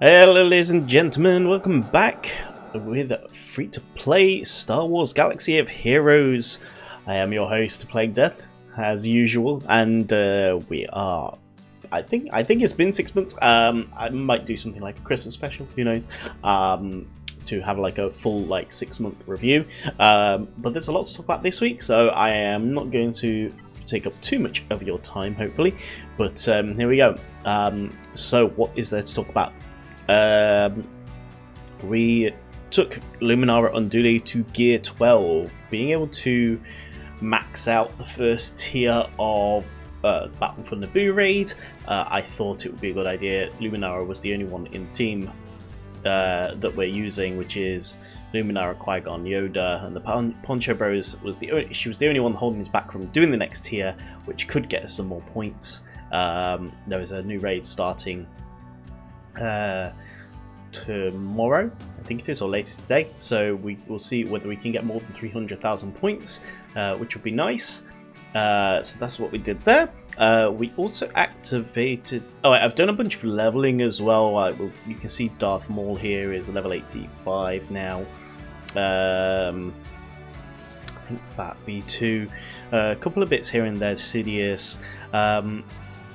Hello ladies and gentlemen, welcome back with free-to-play Star Wars Galaxy of Heroes. I am your host, Plague Death, as usual, and we are... I think it's been 6 months. I might do something like a Christmas special, who knows, to have like a full 6 month review. But there's a lot to talk about this week, so I am not going to take up too much of your time, hopefully. But here we go. So what is there to talk about? We took Luminara Unduli to Gear 12, being able to max out the first tier of Battle for Naboo raid. I thought it would be a good idea. Luminara was the only one in the team that we're using, which is Luminara, Qui-Gon, Yoda, and the Poncho Bros. She was the only one holding us back from doing the next tier, which could get us some more points. There is a new raid starting tomorrow, I think it is, or later today, so we will see whether we can get more than 300,000 points, which would be nice. So that's what we did there. We also activated... Oh, I've done a bunch of leveling as well. You can see Darth Maul here is level 85 now. I think Bat B2, a couple of bits here and there, Sidious.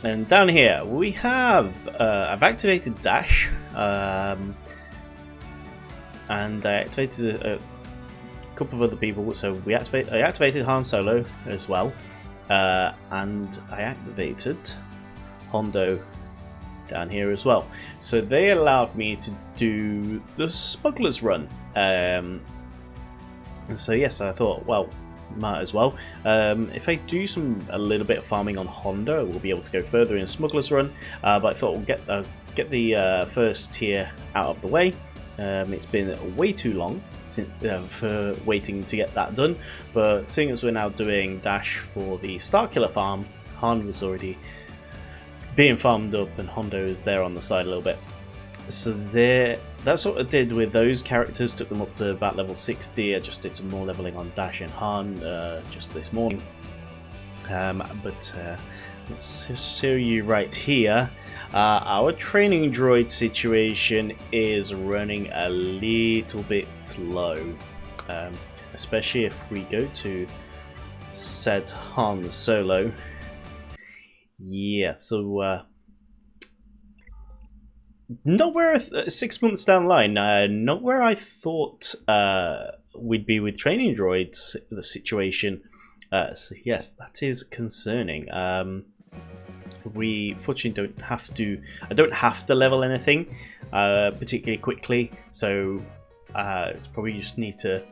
And down here we have, I've activated Dash, and I activated a couple of other people, so I activated Han Solo as well, and I activated Hondo down here as well. So they allowed me to do the Smuggler's Run, and so yes, I thought, well, might as well. If I do a little bit of farming on Hondo, we'll be able to go further in Smuggler's Run. But I thought we'll get the first tier out of the way. It's been way too long for waiting to get that done. But seeing as we're now doing Dash for the Starkiller farm, Han was already being farmed up, and Hondo is there on the side a little bit. So that's what I did with those characters, took them up to about level 60. I just did some more leveling on Dash and Han just this morning. But let's just show you right here. Our training droid situation is running a little bit low, especially if we go to set Han Solo. Yeah, so not where 6 months down the line, not where I thought we'd be with training droids. The situation, so yes, that is concerning. We fortunately don't have to. I don't have to level anything particularly quickly, so it's probably just need to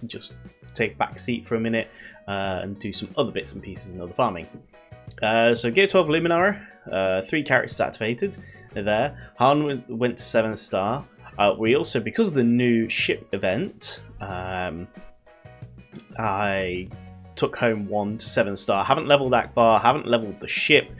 just take back seat for a minute and do some other bits and pieces and other farming. So Gear 12 Luminara, 3 characters activated. There, Han went to 7-star. We also, because of the new ship event, I took home 1 to 7-star. Haven't leveled Akbar, haven't leveled the ship.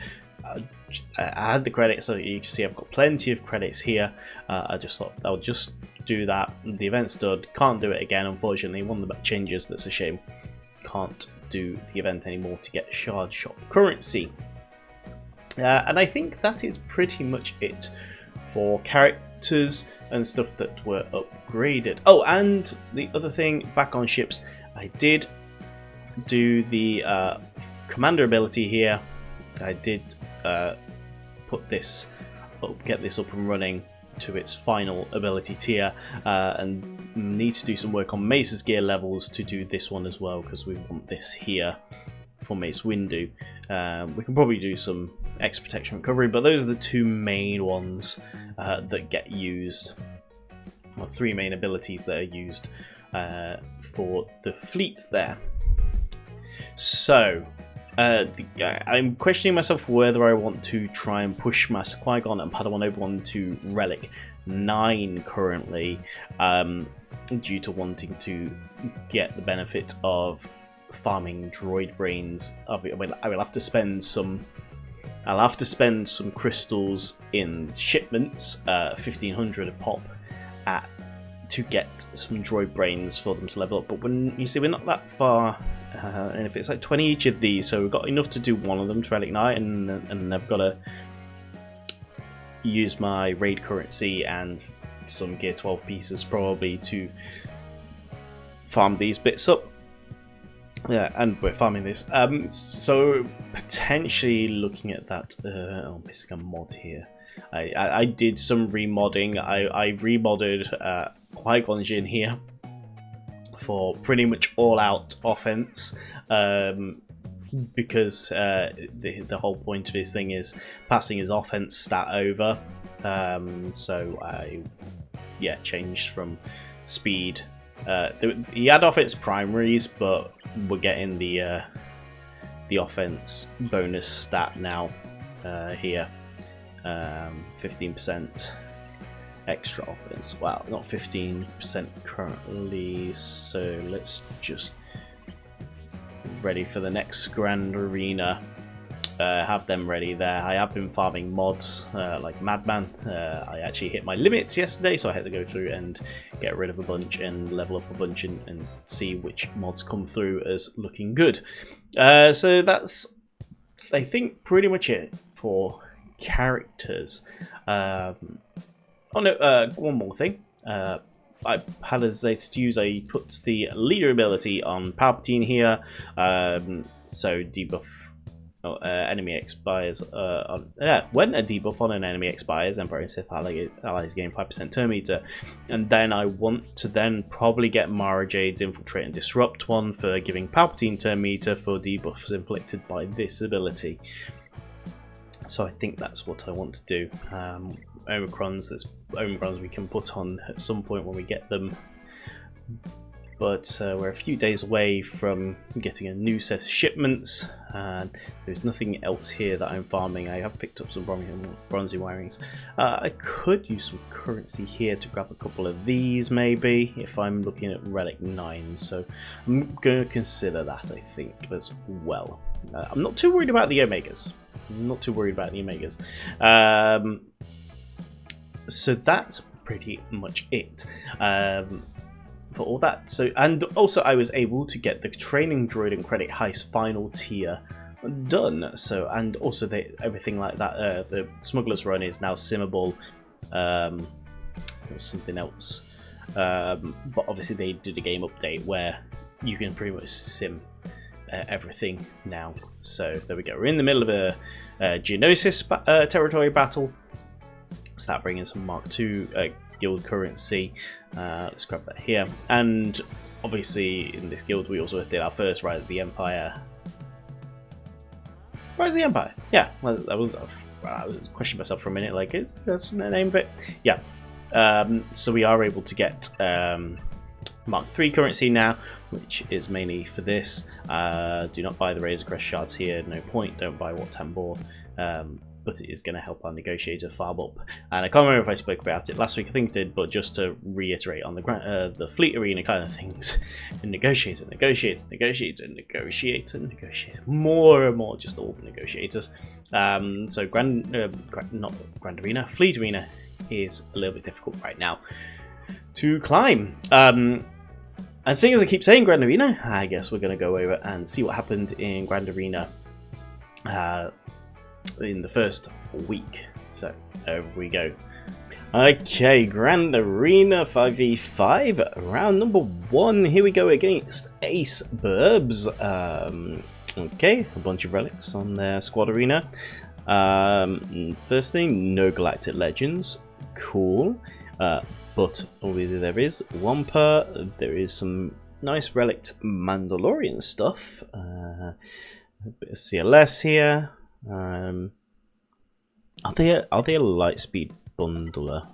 I had the credits, so you can see I've got plenty of credits here. I just thought I would just do that. The event's done. Can't do it again, unfortunately. One of the changes that's a shame. Can't do the event anymore to get Shard Shop currency. And I think that is pretty much it for characters and stuff that were upgraded. Oh, and the other thing, back on ships, I did do the commander ability here. I did put this up, get this up and running to its final ability tier, and need to do some work on Mace's gear levels to do this one as well, because we want this here for Mace Windu. We can probably do some X protection recovery, but those are the 2 main ones that get used, or 3 main abilities that are used for the fleet there. So I'm questioning myself whether I want to try and push Master Qui-Gon and Padawan Obi-Wan to Relic 9 currently, due to wanting to get the benefit of farming droid brains. I will have to spend some. I'll have to spend some crystals in shipments, 1500 a pop, to get some droid brains for them to level up. But when you see, we're not that far, and if it's like 20 each of these, so we've got enough to do one of them to Relic Knight, and I've got to use my raid currency and some gear 12 pieces probably to farm these bits up. Yeah, and we're farming this. So potentially looking at that. I'm missing a mod here. I did some remodding. I remodded Qui-Gon Jinn here for pretty much all-out offense. Because the whole point of his thing is passing his offense stat over. So I changed from speed. He had offense primaries, but we're getting the offense bonus stat now here. 15% extra offense. Wow, not 15% currently. So let's just ready for the next Grand Arena. Have them ready there. I have been farming mods like madman. I actually hit my limits yesterday, so I had to go through and get rid of a bunch and level up a bunch and see which mods come through as looking good. So that's, I think, pretty much it for characters. Oh no, one more thing. I had hesitated to use. I put the leader ability on Palpatine here, so debuff. Enemy expires. When a debuff on an enemy expires, Emperor and Sith allies gain 5% turn meter, and then I want to then probably get Mara Jade's Infiltrate and Disrupt one for giving Palpatine turn meter for debuffs inflicted by this ability. So I think that's what I want to do. Omicrons, there's Omicrons we can put on at some point when we get them, but we're a few days away from getting a new set of shipments, and there's nothing else here that I'm farming. I have picked up some bronzy wirings. I could use some currency here to grab a couple of these maybe, if I'm looking at Relic 9, so I'm going to consider that, I think, as well. I'm not too worried about the Omegas. So that's pretty much it for all that. So, and also I was able to get the training droid and credit heist final tier done. So, and also everything like that. The smuggler's run is now simmable. There's something else, but obviously they did a game update where you can pretty much sim everything now. So there we go. We're in the middle of a Geonosis territory battle. So that brings in some Mark II guild currency. Let's grab that here. And obviously in this guild we also did our first Rise of the Empire. Rise of the Empire. Yeah, I was questioning myself for a minute. Like, that's the name of it. Yeah. So we are able to get Mark III currency now, which is mainly for this. Do not buy the Razor Crest shards here, no point. Don't buy Wat Tambor, but it is going to help our negotiator farm up. And I can't remember if I spoke about it last week. I think I did, but just to reiterate on the fleet arena kind of things, negotiator, more and more, just all the negotiators. So not Grand Arena, Fleet Arena is a little bit difficult right now to climb. And seeing as I keep saying Grand Arena, I guess we're going to go over and see what happened in Grand Arena in the first week. So over we go. Okay, Grand Arena 5v5, round number 1. Here we go against Ace Burbs. Okay, a bunch of relics on their squad arena. First thing, no Galactic Legends. Cool. But obviously there is Wampa, there is some nice relic Mandalorian stuff, a bit of CLS here. Are they a Lightspeed bundler?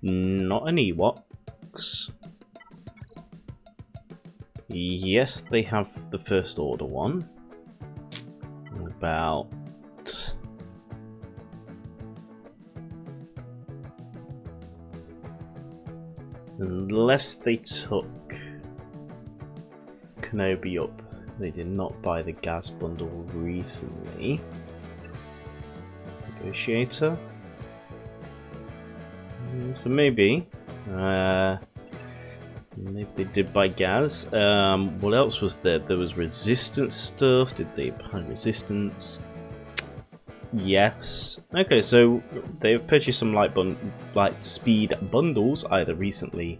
Not an Ewoks. Yes, they have the First Order one. About... Unless they took Kenobi up, they did not buy the gas bundle recently. Negotiator. So maybe they did buy gas. What else was there? There was resistance stuff. Did they buy resistance? Yes. Okay, so they've purchased some light speed bundles either recently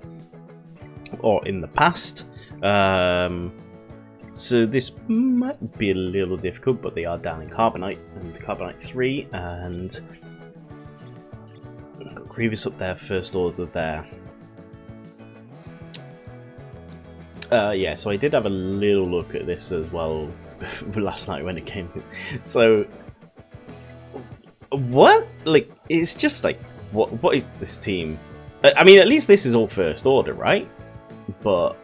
or in the past. So this might be a little difficult, but they are down in Carbonite and Carbonite 3, and got Grievous up there, First Order there. Yeah, so I did have a little look at this as well last night when it came. So, what? Like, it's just like, what is this team? I mean, at least this is all First Order, right? But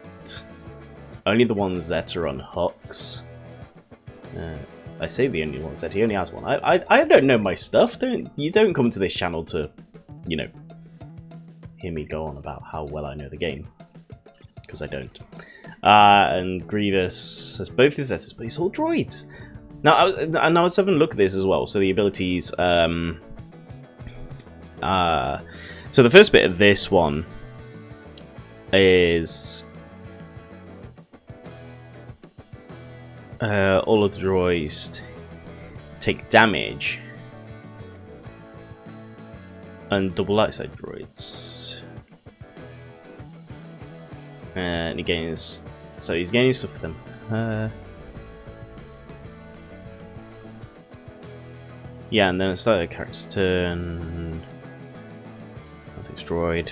only the ones that are on Hux. I say the only ones that he only has one. I don't know my stuff. You don't come to this channel to, you know, hear me go on about how well I know the game, because I don't. And Grievous has both his letters, but he's all droids. Now, I was having a look at this as well. So the abilities. So the first bit of this one is all of the droids take damage, and double light side droids, and he gains. So he's gaining stuff for them. Yeah, and then it's like a character's turn. Nothing's droid.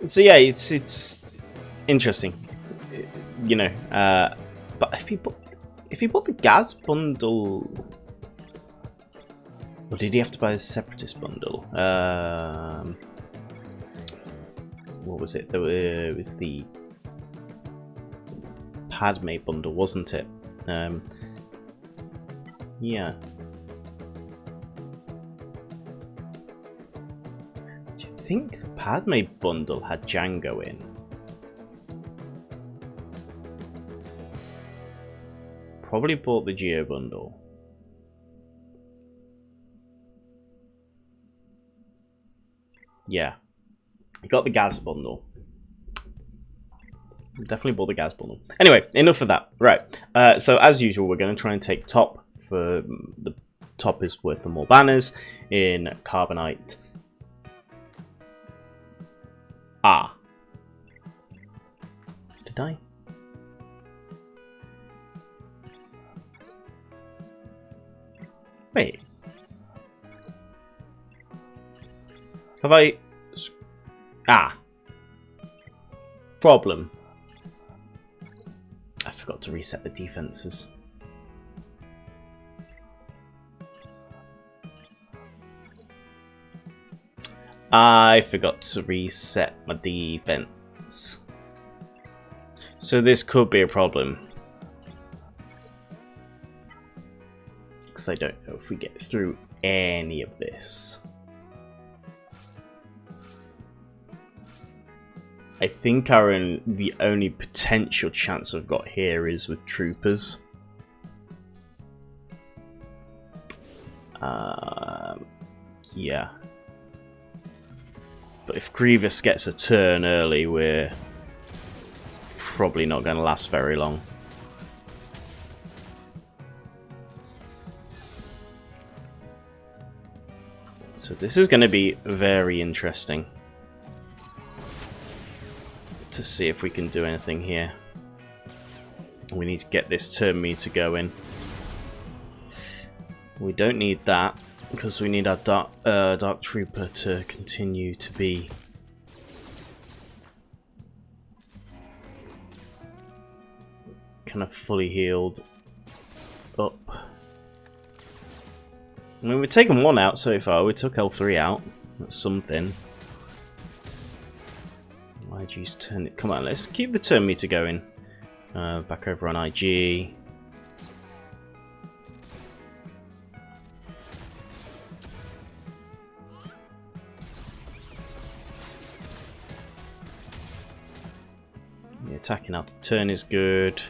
So yeah, it's interesting, you know. But if you bought the Gaz bundle, or did he have to buy the Separatist bundle? What was it? It was the Padme bundle, wasn't it? Yeah. Do you think the Padme bundle had Django in? Probably bought the Geo bundle. Yeah. Got the Gaz bundle. Definitely bought the Gaz bundle. Anyway, enough of that. Right. So as usual, we're going to try and take top. For the top is worth the more banners in Carbonite. Ah. Did I? Wait. Have I... Ah. Problem. I forgot to reset the defenses. I forgot to reset my defense. So this could be a problem. Because I don't know if we get through any of this. I think the only potential chance I've got here is with troopers. Yeah. But if Grievous gets a turn early, we're probably not going to last very long. So this is going to be very interesting to see if we can do anything here. We need to get this turn meter going. We don't need that, because we need our Dark Trooper to continue to be kind of fully healed up. I mean, we've taken one out so far. We took L3 out. That's something. IG's turn it. Come on, let's keep the turn meter going. Back over on IG. The attacking out the turn is good.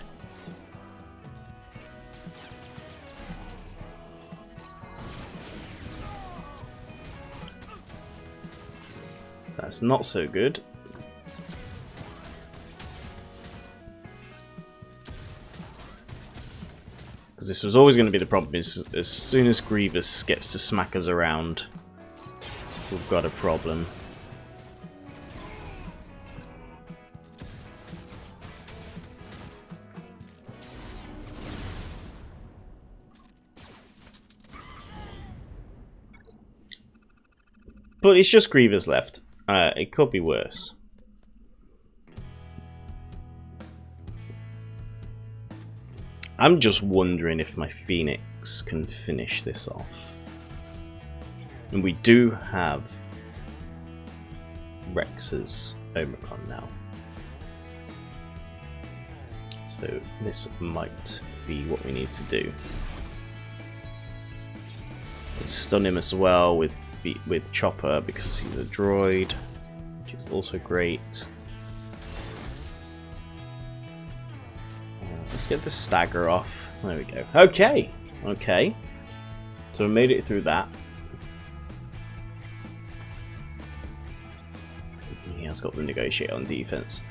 That's not so good. Because this was always going to be the problem, is as soon as Grievous gets to smack us around, we've got a problem. But it's just Grievous left. It could be worse. I'm just wondering if my Phoenix can finish this off. And we do have Rex's Omicron now. So this might be what we need to do. Stun him as well with Chopper because he's a droid, which is also great. Let's get the stagger off. There we go. Okay, okay. So we made it through that. He has got the negotiate on defense.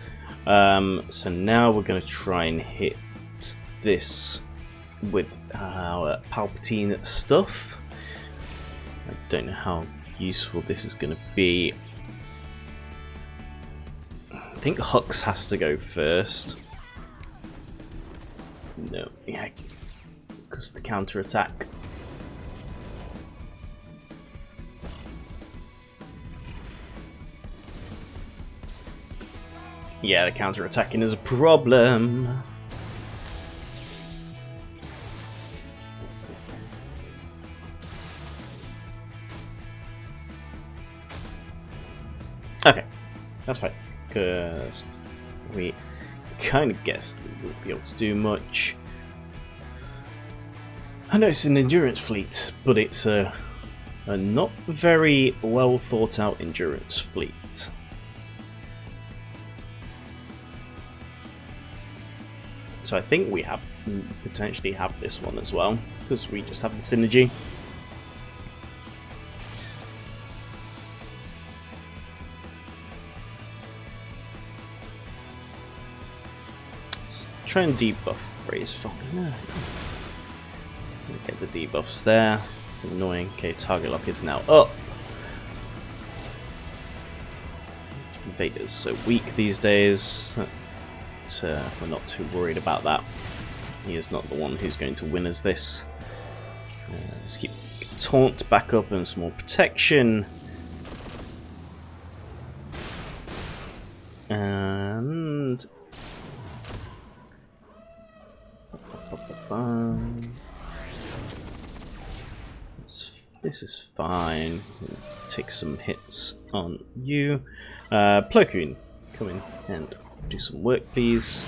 So now we're going to try and hit this with our Palpatine stuff. I don't know how useful this is going to be. I think Hux has to go first. No, yeah, because the counter attack. Yeah, the counter attacking is a problem. Okay, that's fine, because we kind of guessed we wouldn't be able to do much. I know it's an endurance fleet, but it's a not very well thought out endurance fleet. So I think we have potentially have this one as well, because we just have the synergy. Try and debuff Ray's fucking. Get the debuffs there. It's annoying. Okay, target lock is now up. Vader's so weak these days that we're not too worried about that. He is not the one who's going to win us this. Let's keep taunt back up and some more protection. And this is fine. Take some hits on you. Plo Koon, come in and do some work, please.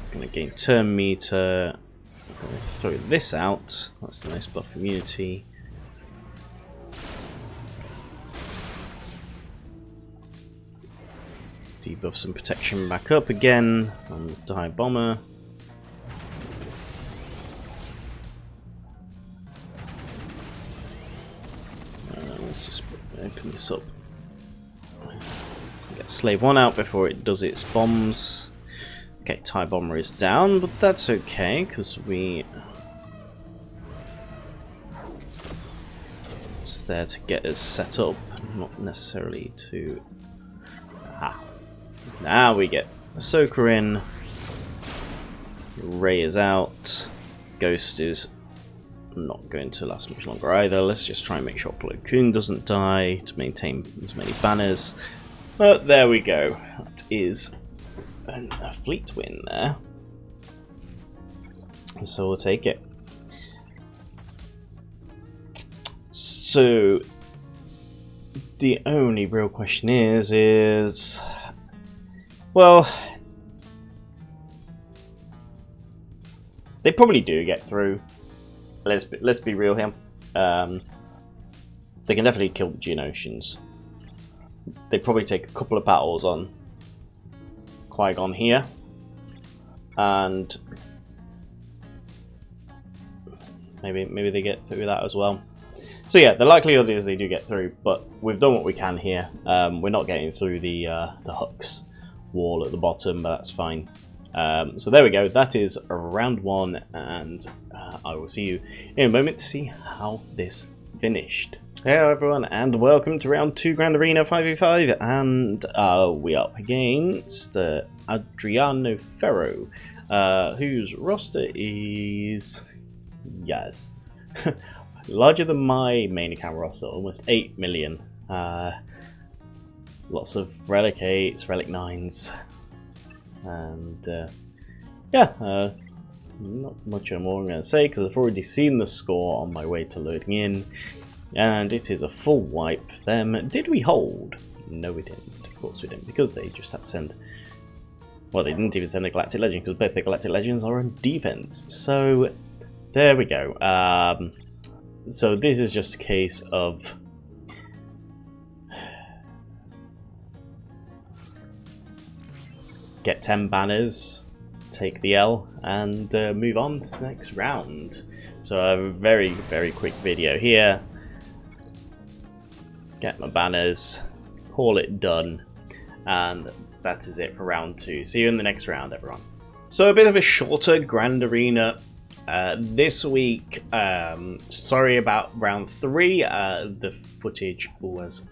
I'm gonna gain turn meter. I'm gonna throw this out. That's a nice buff immunity. Debuff some protection back up again on the Die Bomber. Let's just open this up. Get Slave 1 out before it does its bombs. Okay, TIE Bomber is down, but that's okay, because it's there to get us set up, not necessarily to... Aha. Now we get Ahsoka in. Rey is out. Ghost is not going to last much longer either. Let's just try and make sure Plo Koon doesn't die to maintain as many banners. But there we go. That is a fleet win there. So we'll take it. So the only real question is well, they probably do get through. Let's be real here. They can definitely kill the Geonosians. They probably take a couple of battles on Qui-Gon here, and maybe they get through that as well. So yeah, the likelihood is they do get through, but we've done what we can here. We're not getting through the Hux wall at the bottom, but that's fine. So there we go. That is round one, and I will see you in a moment to see how this finished. Hello everyone, and welcome to round 2 Grand Arena 5v5, and we're up against Adriano Ferro, whose roster is, yes, larger than my main account roster, almost 8 million. Lots of Relic 8s, Relic 9s, and yeah, not much more I'm going to say because I've already seen the score on my way to loading in, and it is a full wipe for them. Did we hold? No, we didn't. Of course we didn't, because they just had to send... Well, they didn't even send a Galactic Legend because both the Galactic Legends are on defense. So, there we go. So this is just a case of... get 10 banners, take the L, and move on to the next round. So I have a very, very quick video here. Get my banners, call it done, and that is it for round 2. See you in the next round, everyone. So a bit of a shorter Grand Arena this week. Sorry about round 3. The footage was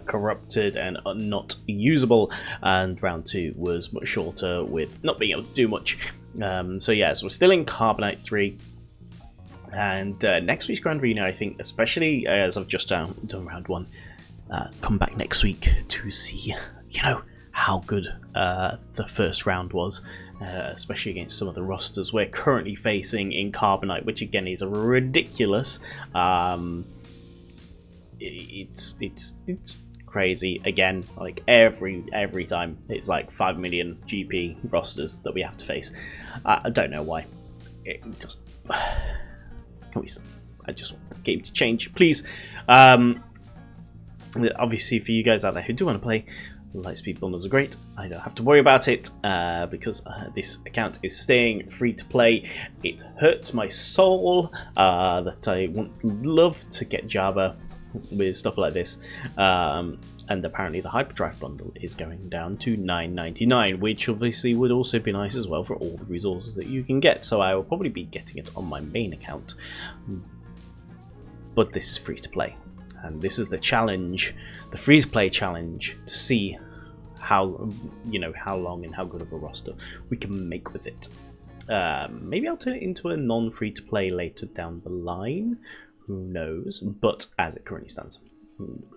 corrupted and not usable, and round 2 was much shorter with not being able to do much. So yes, we're still in Carbonite 3, and next week's Grand Arena, I think, especially as I've just done round 1, come back next week to see, you know, how good the first round was. Especially against some of the rosters we're currently facing in Carbonite, which again is a ridiculous. It's crazy. Again, like every time, it's like 5 million GP rosters that we have to face. I don't know why. It just I just want the game to change, please. Obviously, for you guys out there who do want to play, Lightspeed bundles are great. I don't have to worry about it because this account is staying free to play. It hurts my soul that I love to get Java with stuff like this. And apparently the Hyperdrive bundle is going down to $9.99, which obviously would also be nice as well for all the resources that you can get. So I will probably be getting it on my main account. But this is free to play. And this is the challenge, the free to play challenge, to see how, you know, how long and how good of a roster we can make with it. Maybe I'll turn it into a non-free to play later down the line, who knows, but as it currently stands,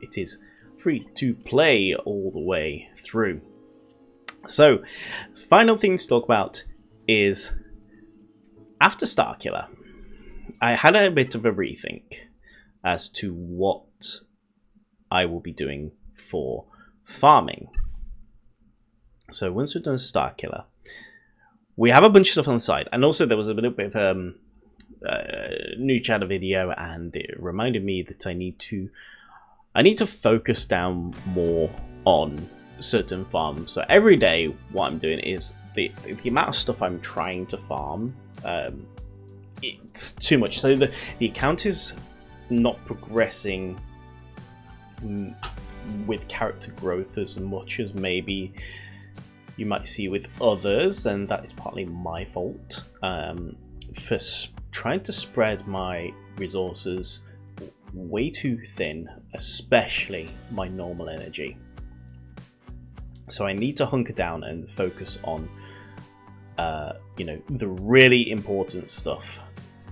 it is free to play all the way through. So, final thing to talk about is, after Starkiller, I had a bit of a rethink as to what I will be doing for farming. So once we've done Starkiller, we have a bunch of stuff on the side, and also there was a little bit of new chatter video, and it reminded me that I need to focus down more on certain farms. So every day, what I'm doing is the amount of stuff I'm trying to farm. It's too much. So the account is not progressing with character growth as much as maybe you might see with others, and that is partly my fault for trying to spread my resources way too thin, especially my normal energy. So I need to hunker down and focus on you know, the really important stuff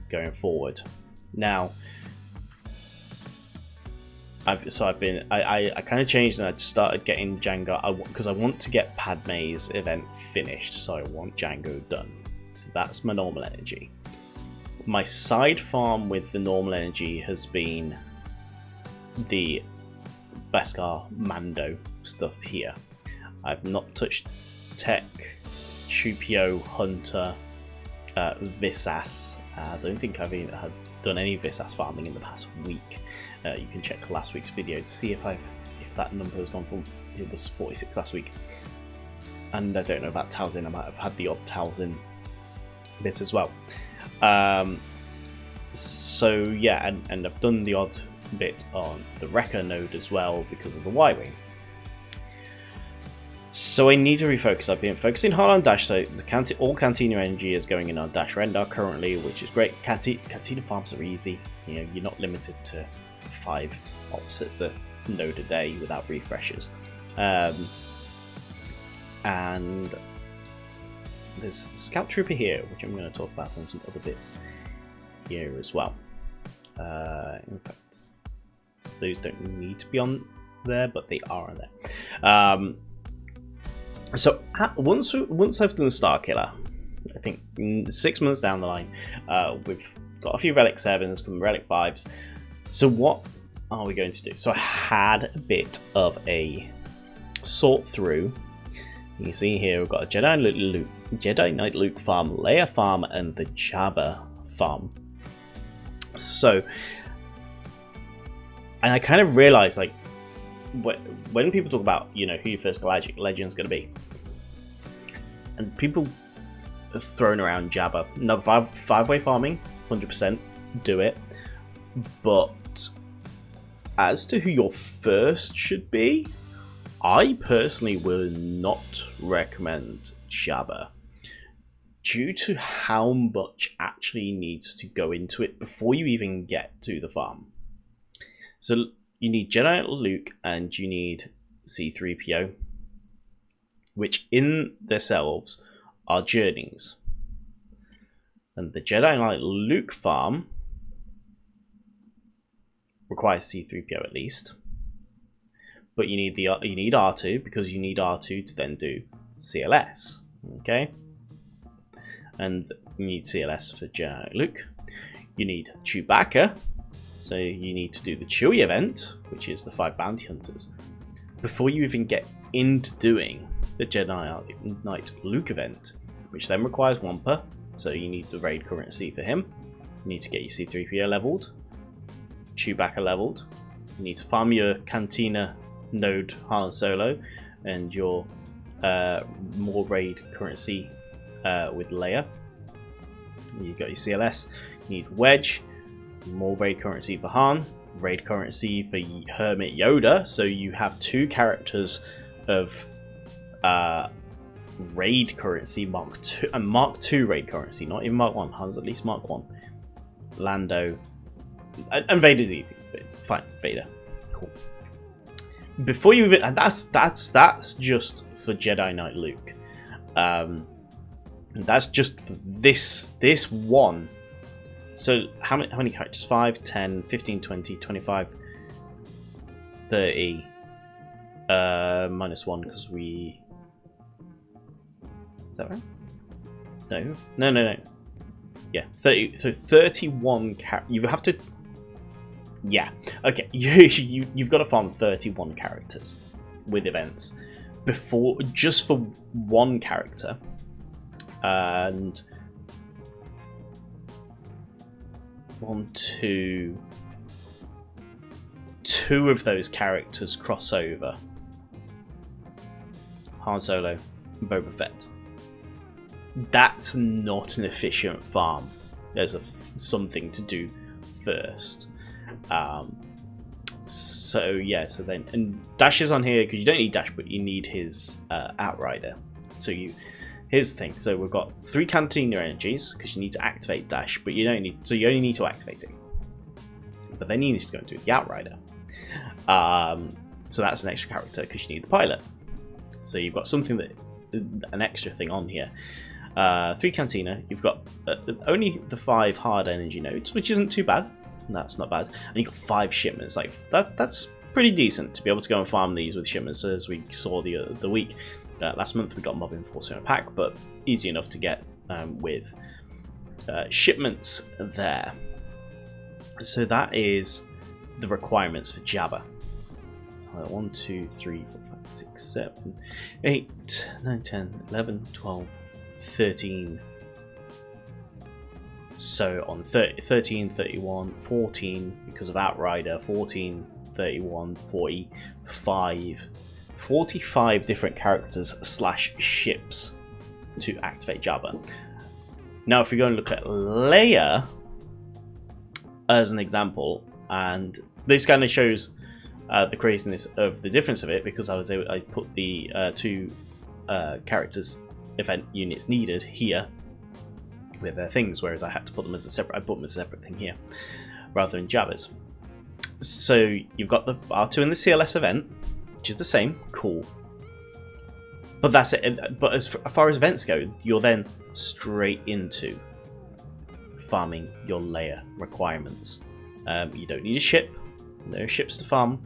going forward. Now, I kind of changed, and I started getting Django because I want to get Padme's event finished, so I want Django done. So that's my normal energy. My side farm with the normal energy has been the Beskar Mando stuff here. I've not touched Tech, Shupio, Hunter, Visas. I don't think I've even done any Visas farming in the past week. You can check last week's video to see if that number has gone from, it was 46 last week. And I don't know about Talzin, I might have had the odd Talzin bit as well. So yeah, and I've done the odd bit on the Wrecker node as well because of the Y-Wing. So I need to refocus. I've been focusing hard on dash, so all Cantina energy is going in on dash render currently, which is great. Cantina farms are easy. You know, you're not limited to 5 ops at the node a day without refreshes. And there's a Scout Trooper here, which I'm going to talk about, and some other bits here as well. In fact, those don't need to be on there, but they are on there. So once I've done Starkiller, I think 6 months down the line, we've got a few Relic 7s, some Relic 5s. So what are we going to do? So I had a bit of a sort through. You can see here we've got a Jedi Knight Luke farm, Leia farm, and the Jabba farm. So, and I kind of realized, like, when people talk about, you know, who your first Galactic Legend is going to be, and people have thrown around Jabba. No, five-way farming, 100%, do it. But as to who your first should be, I personally will not recommend Jabba, due to how much actually needs to go into it before you even get to the farm. So you need Jedi Luke and you need C-3PO, which in themselves are journeys. And the Jedi Knight Luke farm requires C-3PO at least. But you need R2, because you need R2 to then do CLS. Okay? And you need CLS for Jedi Luke. You need Chewbacca, so you need to do the Chewie event, which is the 5 bounty hunters, before you even get into doing the Jedi Knight Luke event, which then requires Wampa, so you need the raid currency for him. You need to get your C-3PO leveled, Chewbacca leveled. You need to farm your Cantina node Han Solo and your more raid currency with Leia. You've got your CLS. You need Wedge, more raid currency for Han, raid currency for Hermit Yoda, so you have 2 characters of raid currency, Mark 2 and Mark 2 raid currency, not even Mark 1. Han's at least Mark 1. Lando and Vader's easy. Fine, Vader, cool. Before you even, and that's just for Jedi Knight Luke. That's just for this one. So how many characters? 5, 10, 15, 20, 25, 30. Minus 1 because we. Is that right? No. Yeah, 30. So 31 characters. You have to. Yeah. Okay. You've got to farm 31 characters with events before, just for one character, and 2 of those characters cross over. Han Solo and Boba Fett. That's not an efficient farm. There's something to do first. So then, and Dash is on here because you don't need Dash, but you need his Outrider. So here's the thing. So we've got 3 Cantina energies because you need to activate Dash, but you don't need. So you only need to activate it. But then you need to go and do the Outrider. So that's an extra character because you need the pilot. So you've got something an extra thing on here. 3 Cantina. You've got only the 5 hard energy nodes, which isn't too bad. That's not bad. And you've got 5 shipments. Like that's pretty decent to be able to go and farm these with shipments, as we saw the week. Last month we got Mob Enforcer in a pack, but easy enough to get with shipments there. So that is the requirements for Jabba. 1, 2, 3, 4, 5, 6, 7, 8, 9, 10, 11, 12, 13. So on 13, 31, 14 because of Outrider, 14, 31, 45 different characters / ships to activate Jabba. Now if we go and look at Leia as an example, and this kind of shows the craziness of the difference of it, because I put the 2 characters event units needed here with their things, whereas I had to put them as a separate. I put them as a separate thing here rather than Jabba's. So you've got the R2 in the CLS event, which is the same. Cool. But that's it. But as far as events go, you're then straight into farming your layer requirements. You don't need a ship. No ships to farm.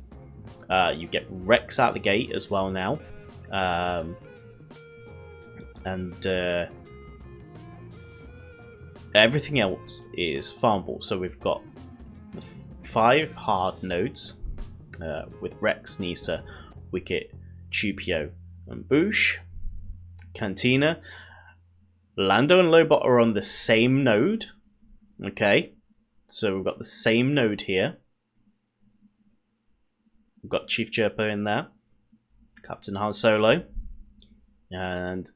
You get Rex out the gate as well now. Everything else is farmable. So we've got 5 hard nodes with Rex, Nisa, Wicket, Chupio, and Boosh. Cantina. Lando and Lobot are on the same node. Okay, so we've got the same node here. We've got Chief Chirpo in there, Captain Han Solo, and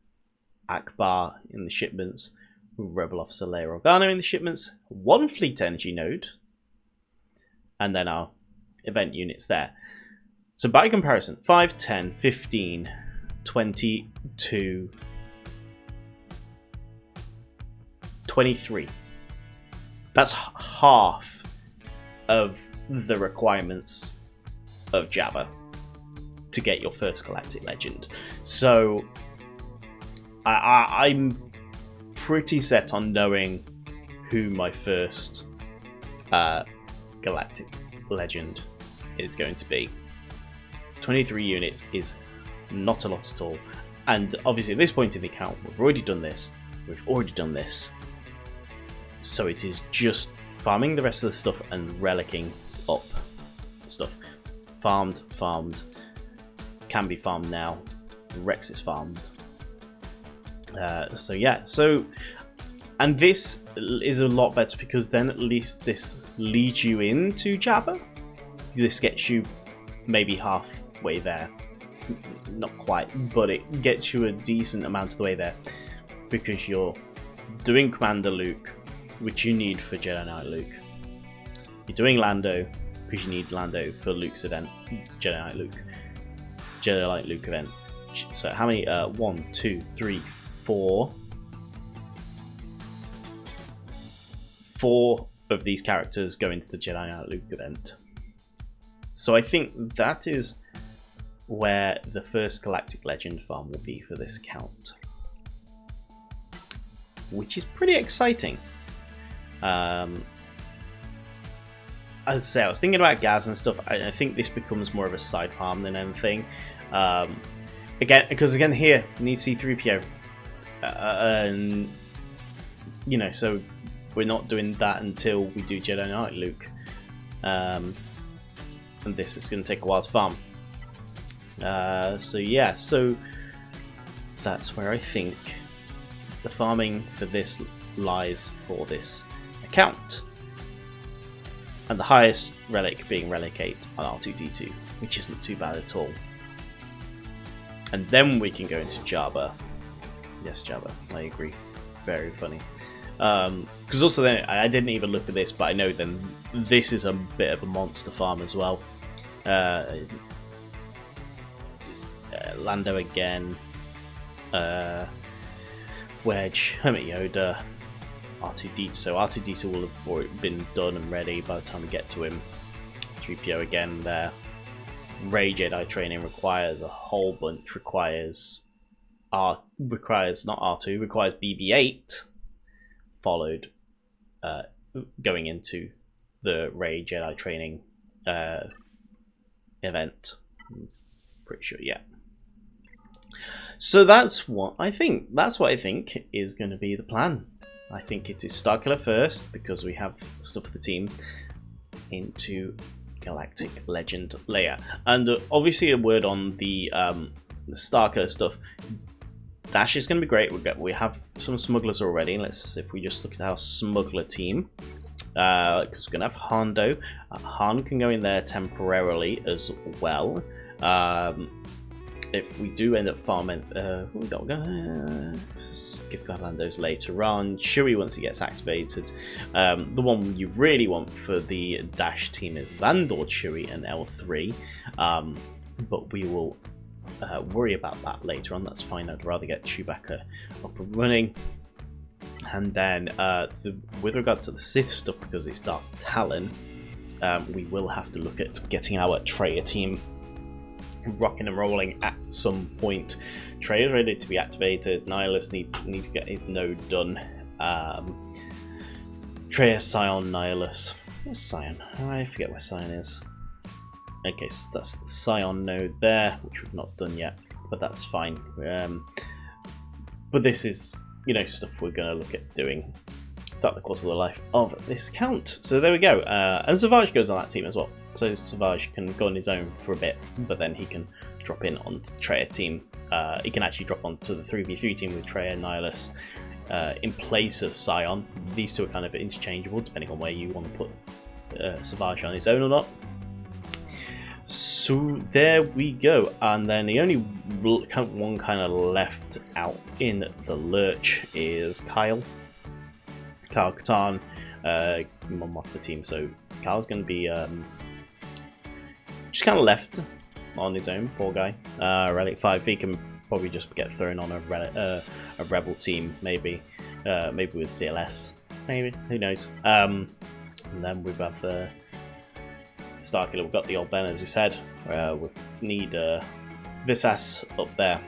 Akbar in the shipments, Rebel Officer Leia Organa in the shipments, 1 Fleet Energy node, and then our event units there. So by comparison, 5, 10, 15, 22, 23. That's half of the requirements of Jabba to get your first Galactic Legend. So I'm pretty set on knowing who my first Galactic Legend is going to be. 23 units is not a lot at all. And obviously at this point in the account, we've already done this. So it is just farming the rest of the stuff and relicking up stuff. Farmed, can be farmed now. Rex is farmed. So yeah, and this is a lot better because then at least this leads you into Jabba. This gets you maybe halfway there. Not quite, but it gets you a decent amount of the way there because you're doing Commander Luke, which you need for Jedi Knight Luke. You're doing Lando because you need Lando for Luke's event, Jedi Knight Luke event. So how many? 1, 2, 3, 4. 4 of these characters go into the Jedi Knight Luke event. So I think that is where the first Galactic Legend farm will be for this account, which is pretty exciting. As I say, I was thinking about gas and stuff. I think this becomes more of a side farm than anything. Again, here you need C-3PO, and you know, so we're not doing that until we do Jedi Knight Luke, and this is going to take a while to farm. So yeah, so that's where I think the farming for this lies for this account. And the highest relic being Relic 8 on R2-D2, which isn't too bad at all. And then we can go into Jabba. Yes, Jabba, I agree. Very funny. Because also then, I didn't even look at this, but I know then this is a bit of a monster farm as well. Lando again. Wedge, Hermit Yoda, R2-D2. So R2-D2 will have already been done and ready by the time we get to him. 3PO again there. Rey Jedi training requires a whole bunch. Requires not R2, requires BB-8. Followed going into the Rey Jedi training event. I'm pretty sure, yeah. So that's what I think. That's what I think is going to be the plan. I think it is Starkiller first because we have stuff for the team into Galactic Legend Leia, and obviously a word on the Starkiller stuff. Dash is going to be great. We have some smugglers already. If we just look at our smuggler team, because we're going to have Hondo. Han can go in there temporarily as well. If we do end up farming, skip Lando's later on. Chewie once he gets activated. The one you really want for the Dash team is Vandor Chewie and L3, but we will worry about that later on. That's fine. I'd rather get Chewbacca up and running. And then with regard to the Sith stuff, because it's Dark Talon, we will have to look at getting our Traya team rocking and rolling at some point. Traya is ready to be activated. Nihilus needs to get his node done. Traya, Scion, Nihilus. Where's Scion? I forget where Scion is. Okay, so that's the Scion node there, which we've not done yet, but that's fine. But this is, you know, stuff we're going to look at doing throughout the course of the life of this account. So there we go. And Savage goes on that team as well. So Savage can go on his own for a bit, but then he can drop in onto the Traya team. He can actually drop onto the 3v3 team with Traya and Nihilus in place of Scion. These two are kind of interchangeable depending on where you want to put Savage on his own or not. So there we go, and then the only one kind of left out in the lurch is Kyle Katarn, mum off the team. So Kyle's going to be just kind of left on his own, poor guy. Relic 5, he can probably just get thrown on a rebel team, maybe with CLS, maybe, who knows. And then we have the Starkiller. We've got the old Ben, as you said. We need Visas up there.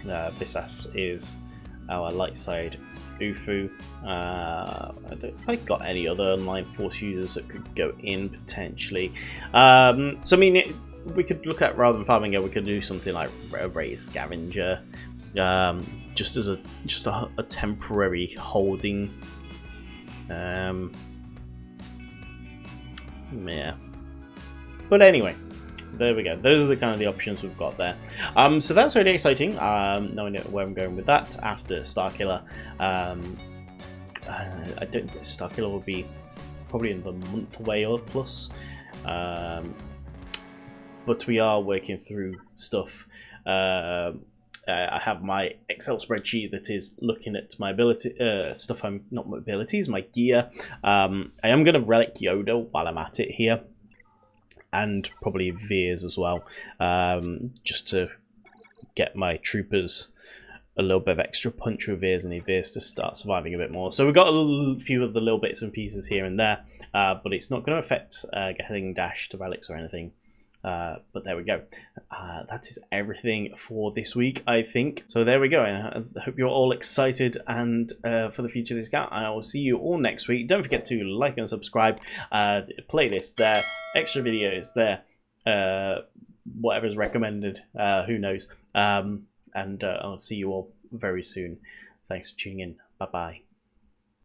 Visas is our light side Ufu. I don't think I got any other online force users that could go in potentially. So I mean, we could look at, rather than farming it, we could do something like a raised scavenger, just as a temporary holding. Yeah, but anyway, there we go. Those are the kind of the options we've got there. So that's really exciting. Knowing where I'm going with that after Starkiller. I don't think Starkiller will be probably in the month away or plus. But we are working through stuff. I have my Excel spreadsheet that is looking at my ability stuff. Not my abilities, my gear. I am going to relic Yoda while I'm at it here, and probably Veers as well, just to get my troopers a little bit of extra punch with Veers, and Veers to start surviving a bit more. So we've got a few of the little bits and pieces here and there, but it's not going to affect getting dash to relics or anything. But there we go. That is everything for this week, I think. So there we go. I hope you're all excited and for the future of this account. I will see you all next week. Don't forget to like and subscribe. Playlist there, extra videos there, whatever's recommended. Who knows? And I'll see you all very soon. Thanks for tuning in. Bye bye.